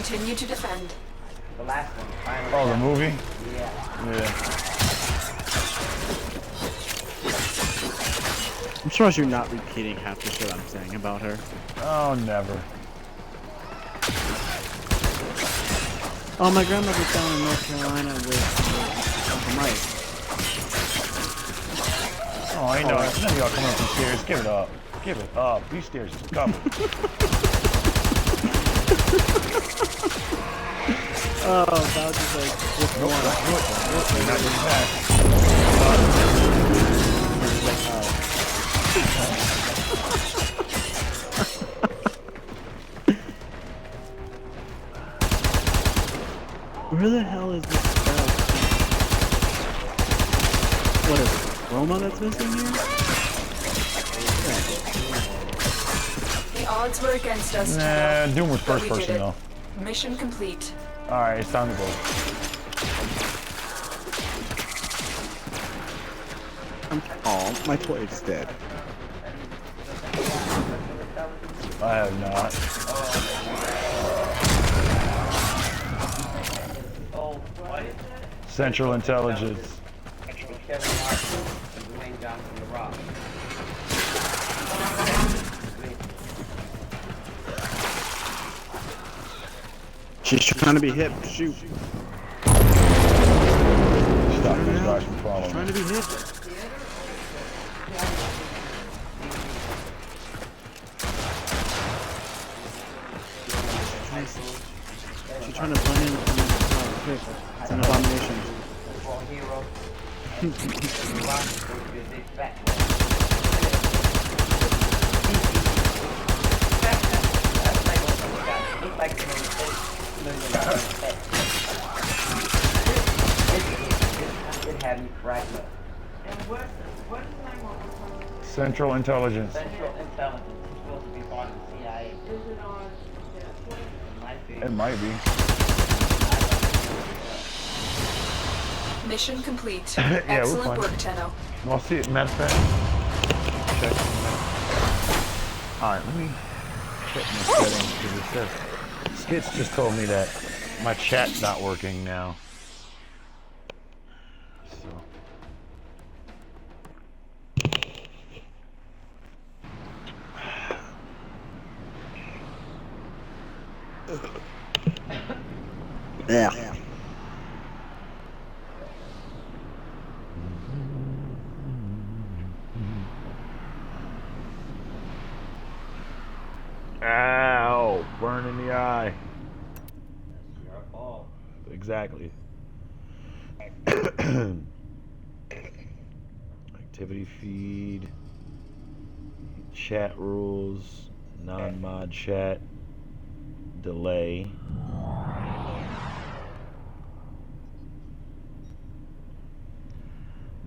Continue to defend. The last one. Finally. Oh, the movie? Yeah. Yeah. I'm surprised you're not repeating half the shit I'm saying about her. Oh, never. Oh, my grandmother's down in North Carolina with Uncle Mike. Oh, I know. None of y'all coming up these stairs. Give it up. Give it up. These stairs is covered. Oh, that was just like just Nope, one. nope, not getting back. Where the hell is this spell? What is it? Roma that's missing here? The odds were against us. Nah, Doom was But first we did person it. though. Mission complete. Alright, it's time to go. Oh, my toilet's dead. I have not. Oh, what? Central Intelligence. Kevin Hart and Dwayne Johnson, The Rock. She's trying to be hip. Shoot. Stop those guys from following Trying me. to be hip. She's trying to blend in with the quick. It's an abomination. Football hero. The Rock is supposed to be a big fat man. That's like what some guys look like they don't take $1 million. It had me cracked up. And what is the name of the Central Intelligence. Central Intelligence is supposed to be part of the CIA. Is it on Netflix? It might be. It might be. Mission complete. Yeah, we're Excellent fine. work, Tenno. I'll see it. Matter of fact, check. Alright, let me check my settings because it says Skits just told me that my chat's not working now. So. Yeah. Ow! Burn in the eye. That's your fault. Exactly. Activity feed, chat rules, non-mod chat, delay.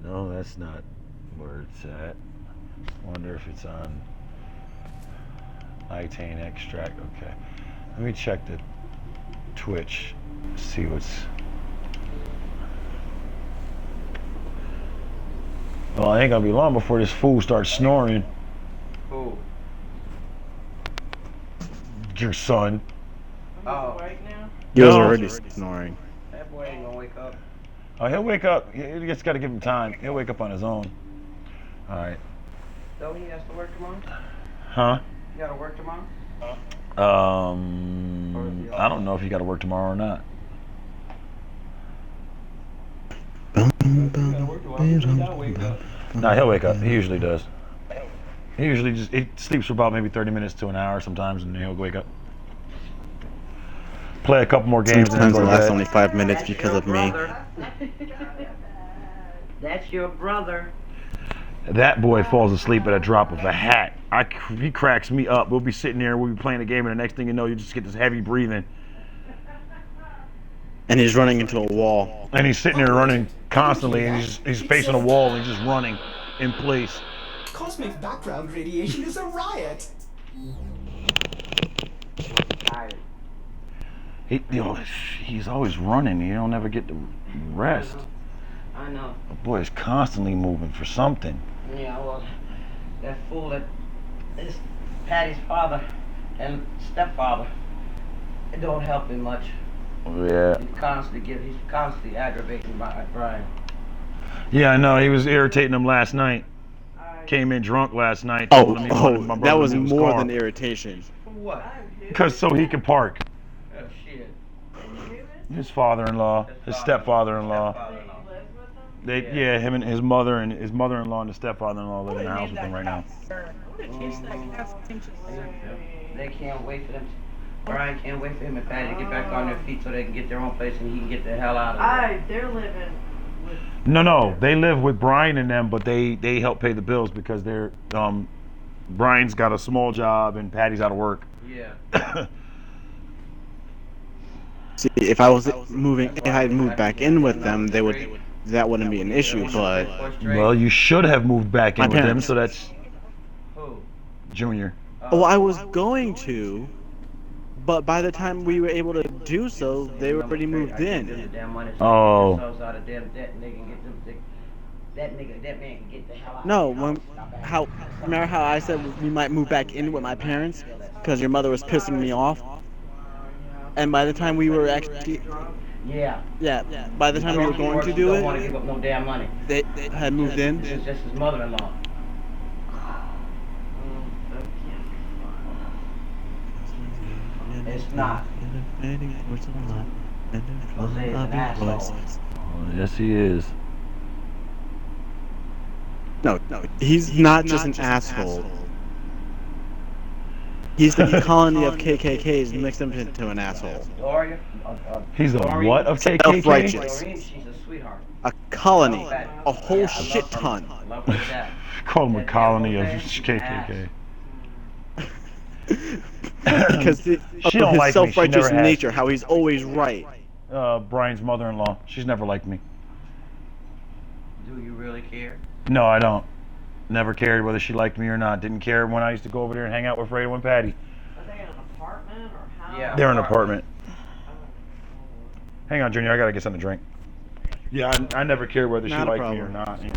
No, that's not where it's at. Wonder if it's on Itane extract. Okay. Let me check the Twitch, see what's. Well, I ain't gonna be long before this fool starts snoring. Who? Your son. Oh. Right now? He was No. already snoring. That boy ain't gonna wake up. Oh, he'll wake up. You just gotta give him time. He'll wake up on his own. All right. So he has to work tomorrow? Huh? You gotta work tomorrow? I don't know if you gotta work tomorrow or not. No, he'll wake up. He usually does. He usually he sleeps for about maybe 30 minutes to an hour sometimes, and then he'll wake up. Play a couple more games and then Sometimes go it to lasts bed. only 5 minutes because of me. That's your brother. That boy falls asleep at a drop of a hat. He cracks me up. We'll be sitting there, we'll be playing a game, and the next thing you know, you just get this heavy breathing. And he's running into a wall. And he's sitting there running constantly, and he's facing a wall, and he's just running in place. Cosmic background radiation is a riot. Tired. He's always running. You don't ever get to rest. I know. The boy is constantly moving for something. Yeah, well, that fool that is Patty's father and stepfather. It don't help him much. Yeah. He's constantly aggravating Brian. Yeah, I know. He was irritating him last night. Came in drunk last night. Oh, told him he wanted my brother that to was move his more car. than irritation. For what? Because so he can park. Oh shit. His father-in-law, his stepfather-in-law. Stepfather-in-law. They, Yeah. yeah, him and his mother and his mother-in-law and his stepfather-in-law live in the house with him right now. They can't wait for them. Brian can't wait for him and Patty to get back on their feet so they can get their own place and he can get the hell out of there. They're living with. No, they live with Brian and them, but they help pay the bills because they're Brian's got a small job and Patty's out of work. Yeah. See, if I was moving, if I had moved back in with them, that wouldn't be an issue. But Well, you should have moved back in My with them, parents. so that's Who? Junior. well, I was going to, but by the time we were able to do so, they were already moved in. Oh. That man can get the hell out. No, remember how I said we might move back in with my parents because your mother was pissing me off, and by the time we were actually, Yeah. by the time we were going to do Don't want to it, give up no damn money. they had moved in. This is just his mother-in-law. It's not. Jose's an asshole. Yes, he is. No, he's not just an asshole. He's the colony of KKKs mixed him into an asshole. Doria? He's the Doreen? what of KKK? Self-righteous. Doreen, she's a sweetheart. A colony, Bad. a whole Yeah, I shit love her. ton. I love her to death. Call him a That colony of damn Jose, KKK. Because She of don't his like me. She self-righteous never has. nature, how he's always right. Brian's mother-in-law. She's never liked me. Do you really care? No, I don't. Never cared whether she liked me or not. Didn't care when I used to go over there and hang out with Fredo and Patty. Are they in an apartment or how? Yeah. They're in an apartment. Hang on, Junior. I gotta get something to drink. Yeah, I never cared whether she Not a liked me or problem. not. You know.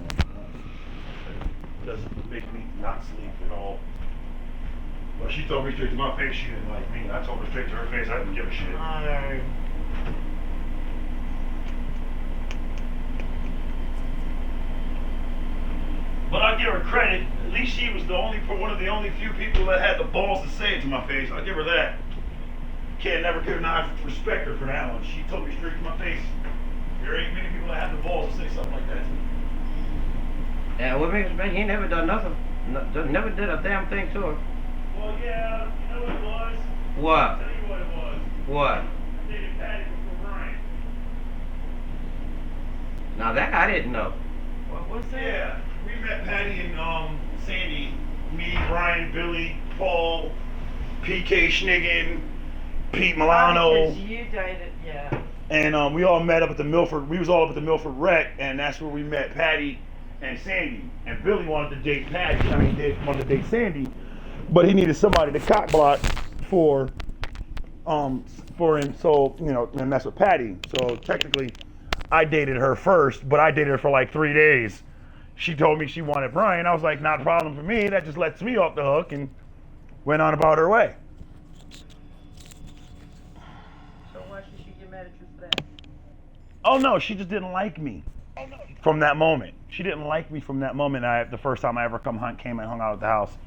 It doesn't make me not sleep at all. Well, she told me straight to my face she didn't like me. I told her straight to her face I didn't give a shit. But I give her credit. At least she was one of the only few people that had the balls to say it to my face. I'll give her that. Could not respect her for that one. She told me straight to my face. There ain't many people that have the balls to say something like that to me. Yeah, what makes me? He never done nothing. Never did a damn thing to her. Well, yeah, you know what it was? What? I'll tell you what it was. What? I dated Patty before Brian. Now that I didn't know. What was that? Yeah, we met Patty and Sandy. Me, Brian, Billy, Paul, PK Schniggin, Pete Milano. Because you dated, yeah. And we all met up at the Milford. We was all up at the Milford Rec, and that's where we met Patty and Sandy. And Billy wanted to date Patty. Wanted to date Sandy, but he needed somebody to cock block for him. So and mess with Patty. So technically, I dated her first, but I dated her for like 3 days. She told me she wanted Brian. I was like, not a problem for me. That just lets me off the hook, and went on about her way. So why should she get mad at you for that? Oh no, she just didn't like me from that moment. She didn't like me from that moment. The first time I ever came and hung out at the house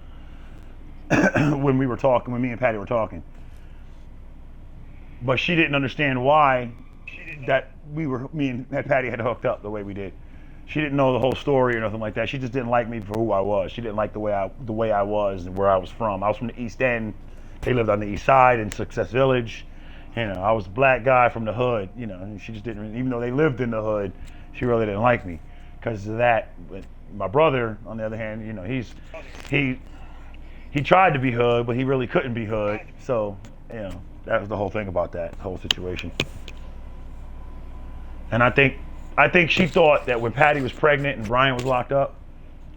when we were talking, when me and Patty were talking. But she didn't understand why me and Patty had hooked up the way we did. She didn't know the whole story or nothing like that. She just didn't like me for who I was. She didn't like the way I was and where I was from. I was from the East End. They lived on the East Side in Success Village. I was a black guy from the hood. And she just didn't. Even though they lived in the hood, she really didn't like me because of that. But my brother, on the other hand, he tried to be hood, but he really couldn't be hood. So that was the whole thing about that whole situation. And I think she thought that when Patty was pregnant and Brian was locked up,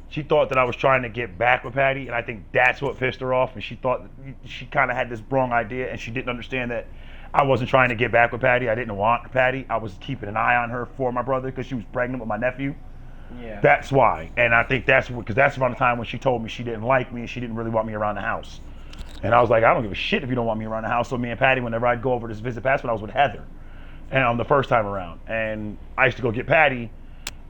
she thought that I was trying to get back with Patty, and I think that's what pissed her off. And she thought she kind of had this wrong idea, and she didn't understand that I wasn't trying to get back with Patty. I didn't want Patty. I was keeping an eye on her for my brother because she was pregnant with my nephew. Yeah. That's why. And I think because that's around the time when she told me she didn't like me and she didn't really want me around the house. And I was like, I don't give a shit if you don't want me around the house. So me and Patty, whenever I'd go over to visit Patty, when I was with Heather, and the first time around, and I used to go get Patty,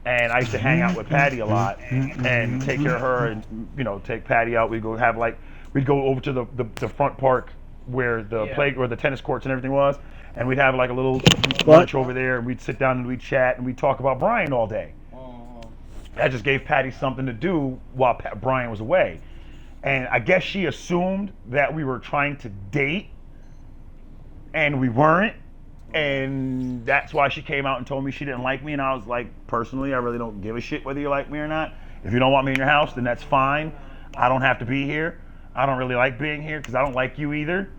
and I used to hang out with Patty a lot and take care of her, and take Patty out. We'd go over to the front park where the where the tennis courts and everything was, and we'd have like a little lunch over there, and we'd sit down and we'd chat and we'd talk about Brian all day. That just gave Patty something to do while Brian was away. And I guess she assumed that we were trying to date, and we weren't. And that's why she came out and told me she didn't like me. And I was like, personally, I really don't give a shit whether you like me or not. If you don't want me in your house, then that's fine. I don't have to be here. I don't really like being here because I don't like you either.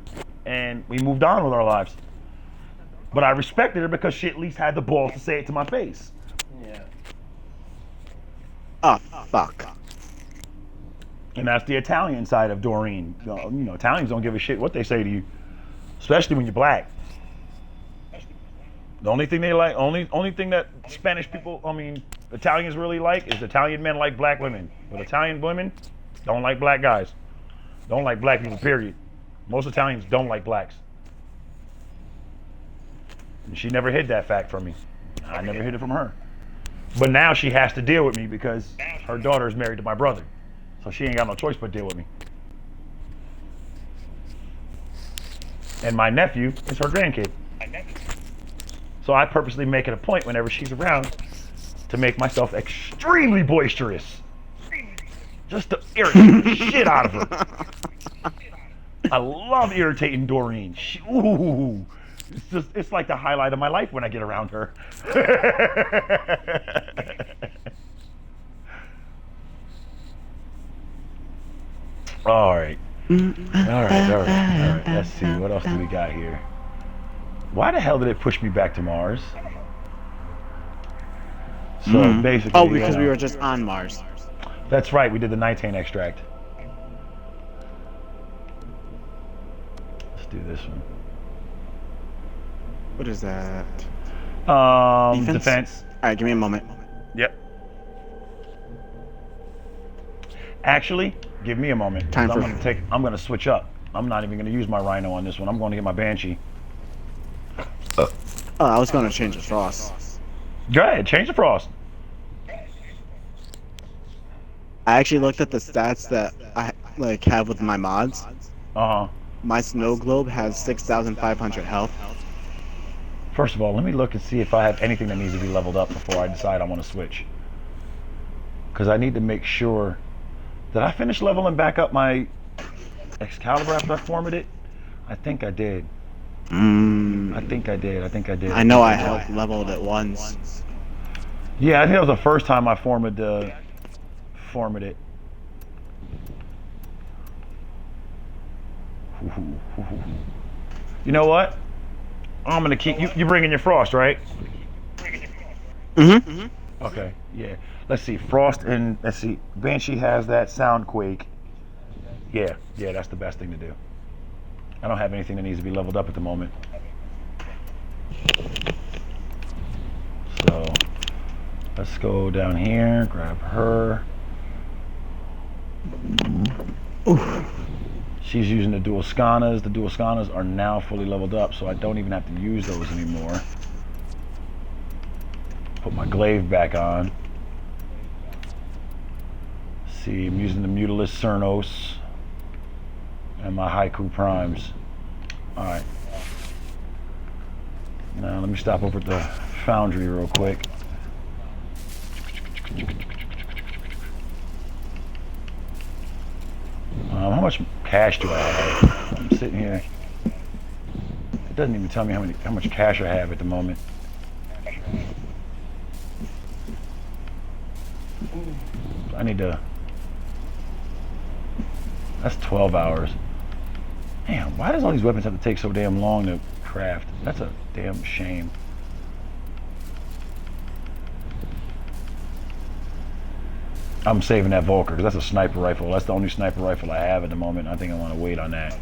And we moved on with our lives. But I respected her because she at least had the balls to say it to my face. Yeah. Oh, fuck. And that's the Italian side of Doreen. Italians don't give a shit what they say to you, especially when you're black. The only thing they like, only thing that Spanish people, Italians really like is Italian men like black women. But Italian women don't like black guys. Don't like black people, period. Most Italians don't like blacks. And she never hid that fact from me. I never hid it from her. But now she has to deal with me because her daughter is married to my brother. So she ain't got no choice but deal with me. And my nephew is her grandkid. So I purposely make it a point whenever she's around to make myself extremely boisterous. Just to irritate the shit out of her. I love irritating Doreen. It's like the highlight of my life when I get around her. All right. Let's see. What else do we got here? Why the hell did it push me back to Mars? So basically... Oh, because we were just on Mars. That's right. We did the Nitane extract. Let's do this one. What is that? Defense. All right, give me a moment. Yep. Actually, give me a moment. Time for... I'm gonna switch up. I'm not even gonna use my Rhino on this one. I'm going to get my Banshee. Oh, I was gonna change the frost. Go ahead, change the frost. I actually looked at the stats that I have with my mods. My snow globe has 6,500 health. First of all, let me look and see if I have anything that needs to be leveled up before I decide I want to switch. Because I need to make sure. Did I finish leveling back up my Excalibur after I formed it? I think I did. I think I did. I know I have leveled it once. Yeah, I think that was the first time I formed it. You know what? I'm gonna keep you bringing your frost, right? Okay, yeah. Let's see, frost, and let's see, Banshee has that Soundquake. Yeah, that's the best thing to do. I don't have anything that needs to be leveled up at the moment. So let's go down here, grab her. She's using the dual Skanas. The dual Skanas are now fully leveled up, so I don't even have to use those anymore. Put my glaive back on. See, I'm using the Mutalisk Cernos and my Haiku Primes. Alright. Now let me stop over at the foundry real quick. How much cash do I have? I'm sitting here. It doesn't even tell me how much cash I have at the moment. I need to... That's 12 hours. Damn, why does all these weapons have to take so damn long to craft? That's a damn shame. I'm saving that Volker because that's a sniper rifle. That's the only sniper rifle I have at the moment. I think I want to wait on that.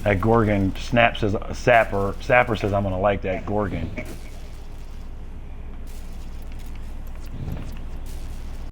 That Gorgon, Sapper says I'm going to like that Gorgon.